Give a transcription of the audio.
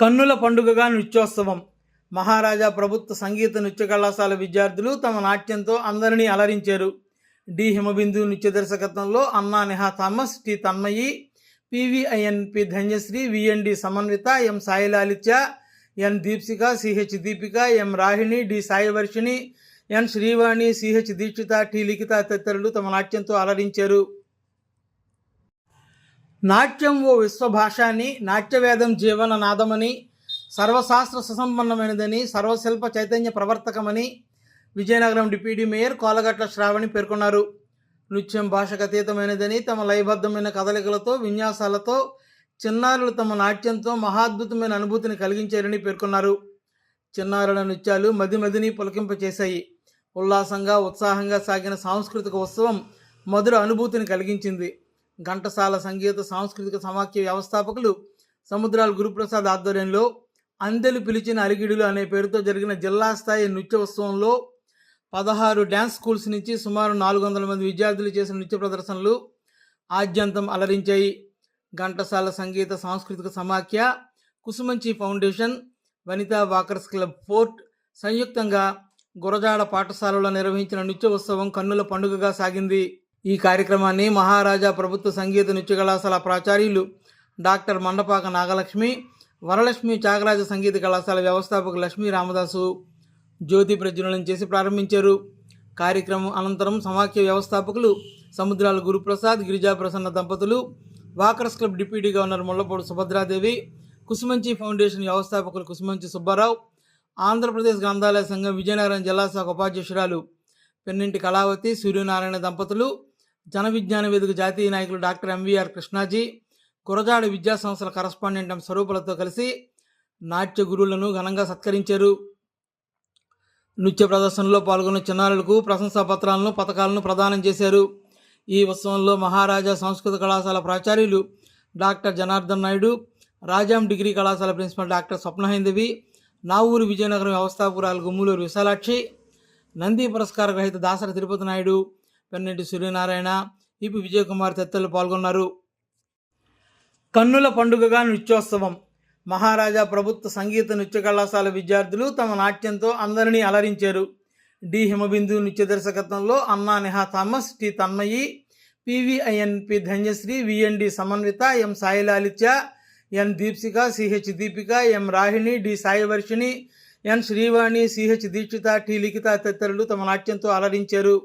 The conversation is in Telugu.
కన్నుల పండుగగా నృత్యోత్సవం. మహారాజా ప్రభుత్వ సంగీత నృత్య కళాశాల విద్యార్థులు తమ నాట్యంతో అందరినీ అలరించారు. డి హిమబిందు నృత్య దర్శకత్వంలో Anna Neha Thomas, T Tanmayi, PVIN P Dhanyasri, VND Samanvitha, M Sailalitya, N Deepsika, CH Deepika, M Rahini, D Saivarshini, N Srivani, CH Dikshitha, T Likhita తదితరులు తమ నాట్యంతో అలరించారు. నాట్యం ఓ విశ్వభాషాని, నాట్యవేదం జీవన నాదమని, సర్వశాస్త్ర సుసంపన్నమైనదని, సర్వశిల్ప చైతన్య ప్రవర్తకమని విజయనగరం డిప్యూటీ మేయర్ కోలగట్ల శ్రావణి పేర్కొన్నారు. నృత్యం భాషకు అతీతమైనదని, తమ లయబద్ధమైన కదలికలతో, విన్యాసాలతో చిన్నారులు తమ నాట్యంతో మహాద్భుతమైన అనుభూతిని కలిగించారని పేర్కొన్నారు. చిన్నారుల నృత్యాలు మదిని పులకింపచేశాయి. ఉల్లాసంగా ఉత్సాహంగా సాగిన సాంస్కృతిక ఉత్సవం మధుర అనుభూతిని కలిగించింది. ఘంటసాల సంగీత సాంస్కృతిక సమాఖ్య వ్యవస్థాపకులు సముద్రాల గురుప్రసాద్ ఆధ్వర్యంలో అందెలు పిలిచిన అలిగిడులు అనే పేరుతో జరిగిన జిల్లా స్థాయి నృత్య ఉత్సవంలో 16 డ్యాన్స్ స్కూల్స్ నుంచి సుమారు 400 మంది విద్యార్థులు చేసిన నృత్య ప్రదర్శనలు ఆద్యంతం అలరించాయి. ఘంటసాల సంగీత సాంస్కృతిక సమాఖ్య, Kusumanchi foundation, Vanitha walkers club fort సంయుక్తంగా గురజాడ పాఠశాలలో నిర్వహించిన నృత్య ఉత్సవం కన్నుల పండుగగా సాగింది. ఈ కార్యక్రమాన్ని మహారాజా ప్రభుత్వ సంగీత నృత్య కళాశాల ప్రాచార్యులు డాక్టర్ మండపాక నాగలక్ష్మి, వరలక్ష్మి త్యాగరాజ సంగీత కళాశాల వ్యవస్థాపక లక్ష్మీ రామదాసు జ్యోతి ప్రజ్వలనం చేసి ప్రారంభించారు. కార్యక్రమం అనంతరం సమాఖ్య వ్యవస్థాపకులు సముద్రాల గురుప్రసాద్, గిరిజా ప్రసన్న దంపతులు, walkers club deputy governor Mullapudi Subhadra Devi, Kusumanchi foundation వ్యవస్థాపకులు కుసుమంచి సుబ్బారావు, ఆంధ్రప్రదేశ్ గ్రంథాలయ సంఘం విజయనగరం జిల్లా శాఖ ఉపాధ్యక్షురాలు పెన్నింటి కళావతి, సూర్యనారాయణ దంపతులు, జన విజ్ఞాన వేదిక జాతీయ నాయకులు డాక్టర్ ఎంవీఆర్ కృష్ణాజీ, గురజాడ విద్యా సంస్థల కరస్పాండెంట్ ఎం స్వరూపులతో కలిసి నాట్య గురువులను ఘనంగా సత్కరించారు. నృత్య ప్రదర్శనలో పాల్గొన్న చిన్నారులకు ప్రశంసా పత్రాలను, పథకాలను ప్రదానం చేశారు. ఈ ఉత్సవంలో మహారాజా సంస్కృత కళాశాల ప్రాచార్యులు డాక్టర్ జనార్దన్ నాయుడు, రాజాం డిగ్రీ కళాశాల ప్రిన్సిపల్ డాక్టర్ స్వప్నహైందవి, నావూరు విజయనగరం వ్యవస్థాపకురాలు గుమ్ములూరు విశాలాక్షి, నంది పురస్కార గ్రహీత దాసరి తిరుపతి నాయుడు, పెన్నింటి సూర్యనారాయణ, ఈపి విజయకుమార్ తదితరులు పాల్గొన్నారు. కన్నుల పండుగగా నృత్యోత్సవం. మహారాజా ప్రభుత్వ సంగీత నృత్య కళాశాల విద్యార్థులు తమ నాట్యంతో అందరినీ అలరించారు. డి హిమబిందు నృత్య దర్శకత్వంలో Anna Neha Thomas, T Tanmayi, PVIN P Dhanyasri, VND Samanvitha, M Sailalitya, N Deepsika, CH Deepika, M Rahini, D Saivarshini, N Srivani, CH Dikshitha, T Likhita తదితరులు తమ నాట్యంతో అలరించారు.